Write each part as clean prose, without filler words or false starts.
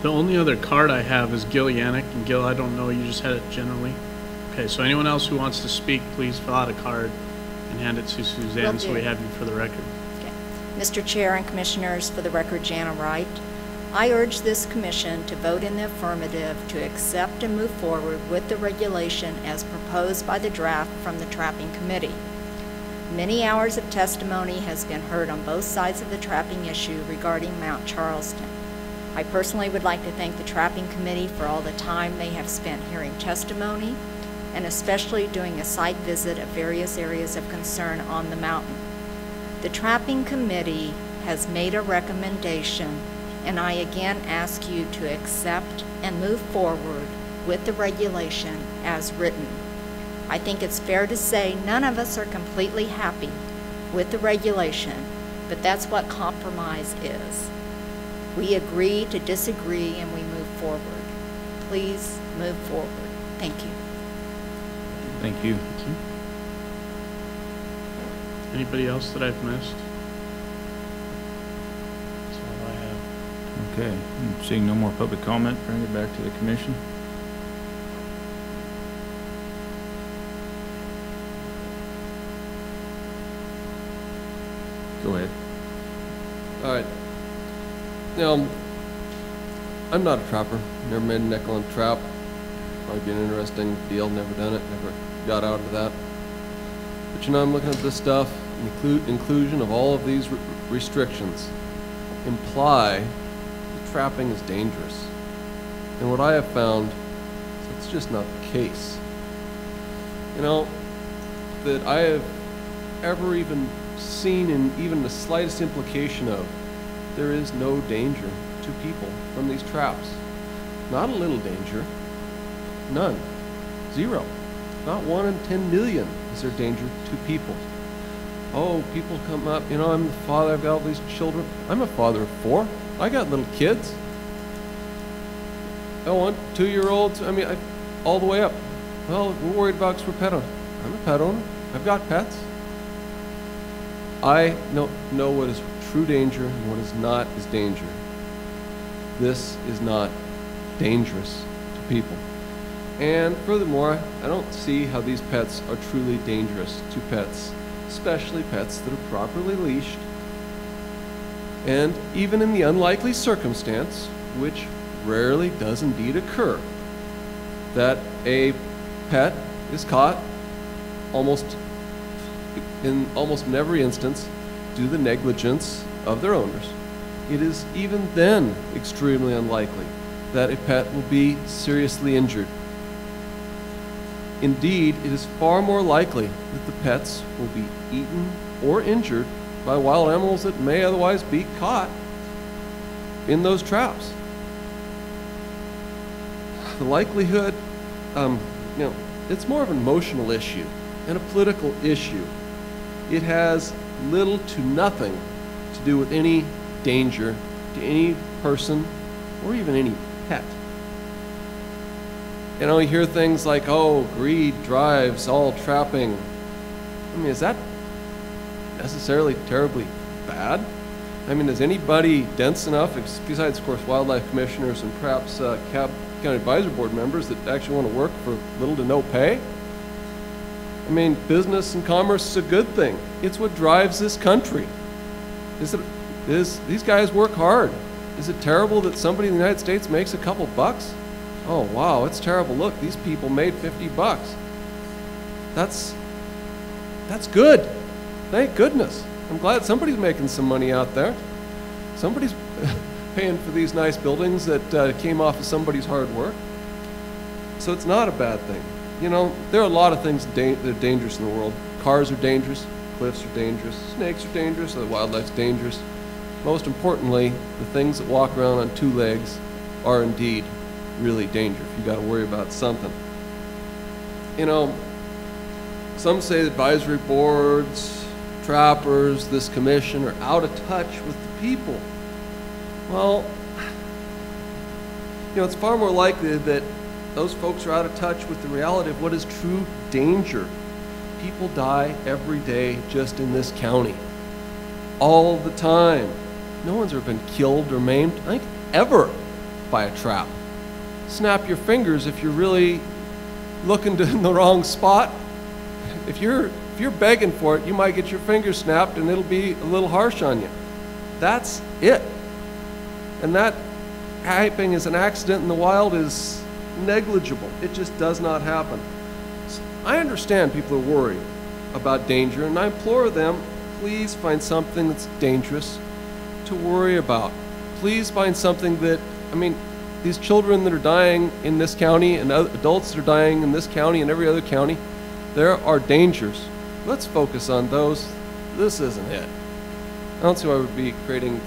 The only other card I have is Gil Yannick, and Gil, I don't know, you just had it generally. Okay, so anyone else who wants to speak, please fill out a card and hand it to Suzanne so we have you for the record. Okay. Mr. Chair and Commissioners, for the record, Jana Wright. I urge this commission to vote in the affirmative to accept and move forward with the regulation as proposed by the draft from the Trapping Committee. Many hours of testimony has been heard on both sides of the trapping issue regarding Mount Charleston. I personally would like to thank the Trapping Committee for all the time they have spent hearing testimony and especially doing a site visit of various areas of concern on the mountain. The Trapping Committee has made a recommendation, and I again ask you to accept and move forward with the regulation as written. I think it's fair to say none of us are completely happy with the regulation, but that's what compromise is. We agree to disagree and we move forward. Please move forward. Thank you. Thank you. Thank you. Anybody else that I've missed? That's all I have. Okay, seeing no more public comment, bring it back to the commission. Go ahead. All right. I'm not a trapper. Never made a nickel on trap. Probably be an interesting deal. Never done it. Never got out of that. But I'm looking at this stuff. Inclusion of all of these restrictions imply that trapping is dangerous. And what I have found is that's just not the case. That I have ever even seen in even the slightest implication of there is no danger to people from these traps. Not a little danger. None. Zero. Not 1 in 10 million is there danger to people. Oh, people come up, I'm the father, I've got all these children. I'm a father of 4. I got little kids. I want 2-year-olds, all the way up. Well, we're worried about because we're pet owners. I'm a pet owner. I've got pets. I know what is true danger and what is not is danger. This is not dangerous to people. And furthermore, I don't see how these pets are truly dangerous to pets, especially pets that are properly leashed. And even in the unlikely circumstance, which rarely does indeed occur, that a pet is caught in almost every instance due to the negligence of their owners. It is even then extremely unlikely that a pet will be seriously injured. Indeed, it is far more likely that the pets will be eaten or injured by wild animals that may otherwise be caught in those traps. The likelihood, it's more of an emotional issue and a political issue. It has little to nothing to do with any danger to any person or even any pet. You hear things like, oh, greed drives all trapping. Is that necessarily terribly bad? Is anybody dense enough, besides, of course, wildlife commissioners and perhaps county advisory board members, that actually want to work for little to no pay? Business and commerce is a good thing. It's what drives this country. These guys work hard. Is it terrible that somebody in the United States makes a couple bucks? Oh, wow, it's terrible. Look, these people made 50 bucks. That's good. Thank goodness. I'm glad somebody's making some money out there. Somebody's paying for these nice buildings that came off of somebody's hard work. So it's not a bad thing. There are a lot of things that are dangerous in the world. Cars are dangerous, cliffs are dangerous, snakes are dangerous, the wildlife's dangerous. Most importantly, the things that walk around on 2 legs are indeed really dangerous. You got to worry about something. Some say that advisory boards, trappers, this commission are out of touch with the people. Well, it's far more likely that those folks are out of touch with the reality of what is true danger. People die every day just in this county. All the time. No one's ever been killed or maimed, I think, ever by a trap. Snap your fingers if you're really looking in the wrong spot. If you're begging for it, you might get your fingers snapped and it'll be a little harsh on you. That's it. And that happening as an accident in the wild is negligible. It just does not happen. I understand people are worried about danger, and I implore them, please find something that's dangerous to worry about. Please find something that, I mean, these children that are dying in this county and adults that are dying in this county and every other county, there are dangers. Let's focus on those. This isn't it. I don't see why we'd be creating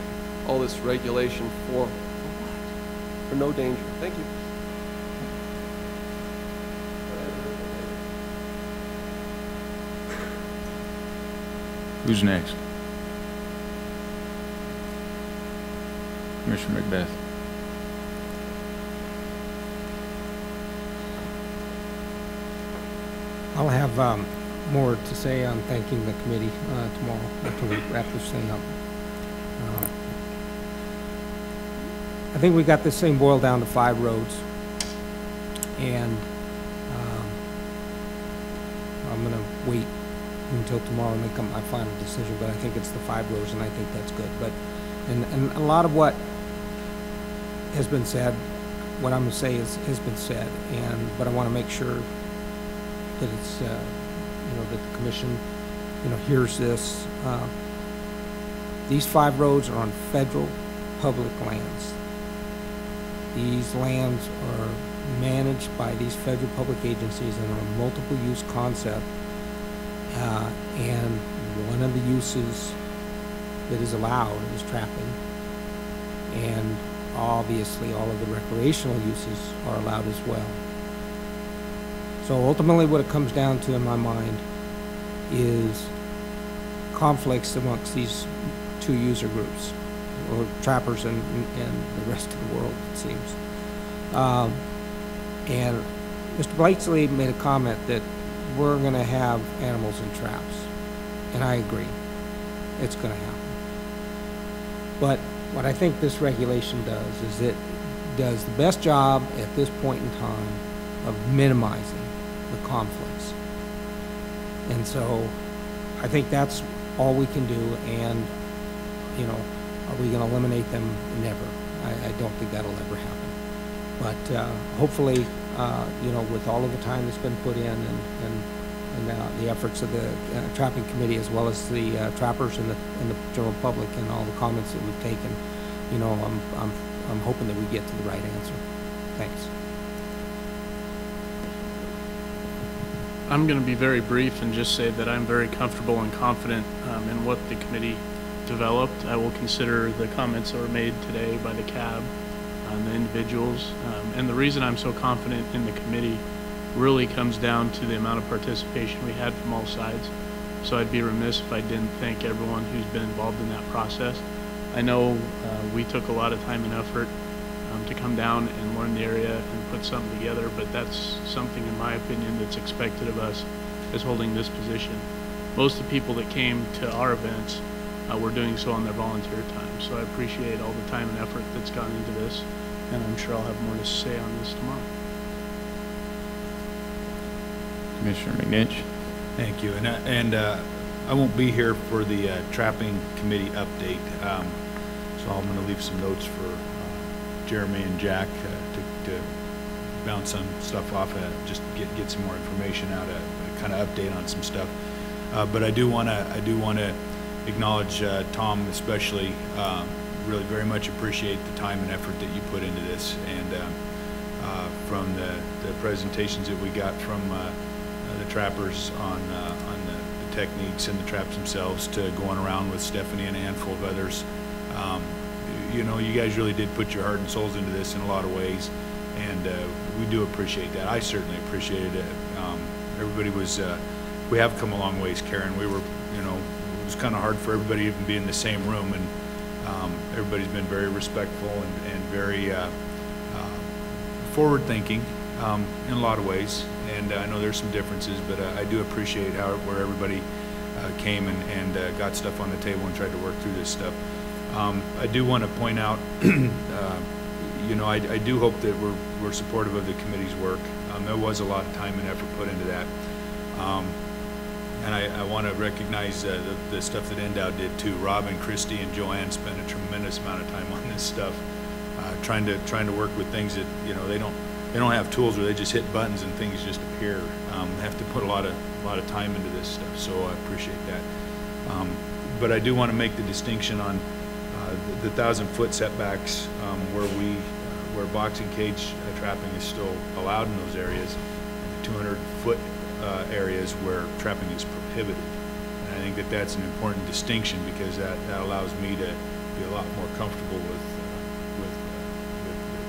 all this regulation for what? For no danger. Thank you. Who's next? Commissioner Macbeth. I'll have more to say on thanking the committee tomorrow after we wrap this thing up. I think we got this thing boiled down to 5 roads, and I'm going to wait until tomorrow and make up my final decision, but I think it's the 5 roads, and I think that's good. But and a lot of what has been said, what I'm going to say has been said, but I want to make sure that it's that the commission hears this. These 5 roads are on federal public lands. These lands are managed by these federal public agencies and are a multiple use concept. And one of the uses that is allowed is trapping. And obviously all of the recreational uses are allowed as well. So ultimately what it comes down to in my mind is conflicts amongst these 2 user groups, or trappers and the rest of the world, it seems. And Mr. Blakesley made a comment that we're going to have animals in traps, and I agree. It's going to happen. But what I think this regulation does is it does the best job at this point in time of minimizing the conflicts. And so I think that's all we can do, and are we going to eliminate them? Never. I don't think that'll ever happen. But hopefully, with all of the time that's been put in and the efforts of the trapping committee, as well as the trappers and the general public, and all the comments that we've taken, I'm hoping that we get to the right answer. Thanks. I'm going to be very brief and just say that I'm very comfortable and confident in what the committee developed. I will consider the comments that were made today by the CAB and the individuals. And the reason I'm so confident in the committee really comes down to the amount of participation we had from all sides. So I'd be remiss if I didn't thank everyone who's been involved in that process. I know we took a lot of time and effort to come down and learn the area and put something together, but that's something, in my opinion, that's expected of us as holding this position. Most of the people that came to our events were doing so on their volunteer time, so I appreciate all the time and effort that's gone into this, and I'm sure I'll have more to say on this tomorrow. Commissioner McNinch. Thank you, and I won't be here for the trapping committee update, so I'm going to leave some notes for Jeremy and Jack to bounce some stuff off, just get some more information out, kind of update on some stuff. But I do want to acknowledge Tom, especially. Really very much appreciate the time and effort that you put into this, and from the presentations that we got from the trappers on the techniques and the traps themselves, to going around with Stephanie and a handful of others. You guys really did put your heart and souls into this in a lot of ways, and we do appreciate that. I certainly appreciated it. Everybody was, we have come a long ways, Karen. We were, it was kind of hard for everybody to even be in the same room, and everybody's been very respectful and very forward-thinking in a lot of ways. And I know there's some differences, but I do appreciate where everybody came and got stuff on the table and tried to work through this stuff. I do want to point out, you know, I do hope that we're supportive of the committee's work. There was a lot of time and effort put into that. And I want to recognize the stuff that NDOW did too. Rob and Christy and Joanne spent a tremendous amount of time on this stuff, trying to work with things that, you know, they don't have tools where they just hit buttons and things just appear. They have to put a lot of time into this stuff, so I appreciate that. But I do want to make the distinction on the 1,000-foot setbacks where boxing cage trapping is still allowed in those areas, and 200-foot areas where trapping is prohibited. And I think that that's an important distinction, because that allows me to be a lot more comfortable with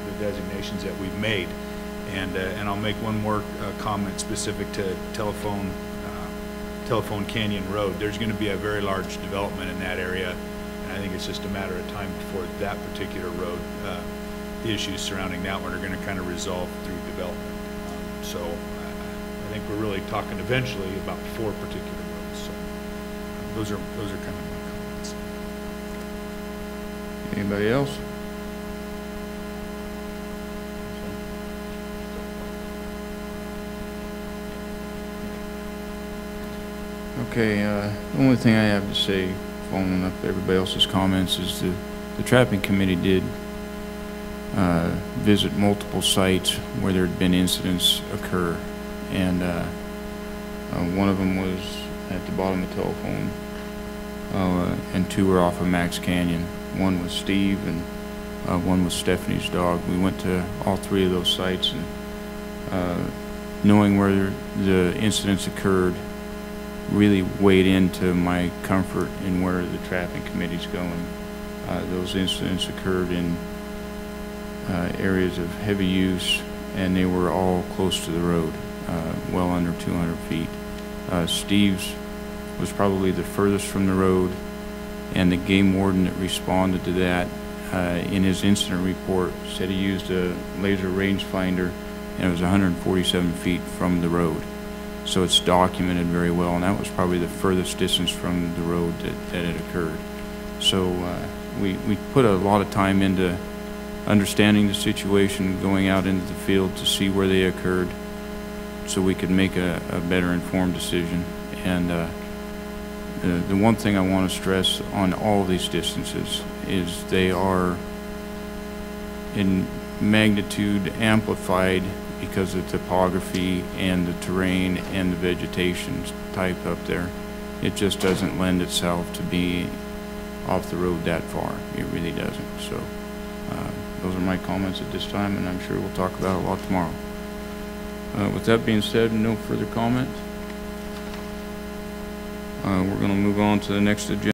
the designations that we've made. And I'll make one more comment specific to Telephone Canyon Road. There's going to be a very large development in that area, and I think it's just a matter of time before that particular road, the issues surrounding that one are going to kind of resolve through development. So I think we're really talking eventually about 4 particular roads. So those are kind of my comments. Anybody else? Okay, the only thing I have to say, following up everybody else's comments, is the trapping committee did visit multiple sites where there had been incidents occur, and one of them was at the bottom of Telephone, and 2 were off of Max Canyon. One was Steve, and one was Stephanie's dog. We went to all 3 of those sites, and knowing where the incidents occurred really weighed into my comfort in where the trapping committee's going. Those incidents occurred in areas of heavy use, and they were all close to the road, well under 200 feet. Steve's was probably the furthest from the road, and the game warden that responded to that in his incident report said he used a laser rangefinder, and it was 147 feet from the road. So it's documented very well, and that was probably the furthest distance from the road that it occurred. So we put a lot of time into understanding the situation, going out into the field to see where they occurred, so we could make a better informed decision. And the one thing I want to stress on all these distances is they are in magnitude amplified because of topography and the terrain and the vegetation type up there. It just doesn't lend itself to be off the road that far. It really doesn't. So those are my comments at this time, and I'm sure we'll talk about it a lot tomorrow. With that being said, no further comment. We're going to move on to the next agenda.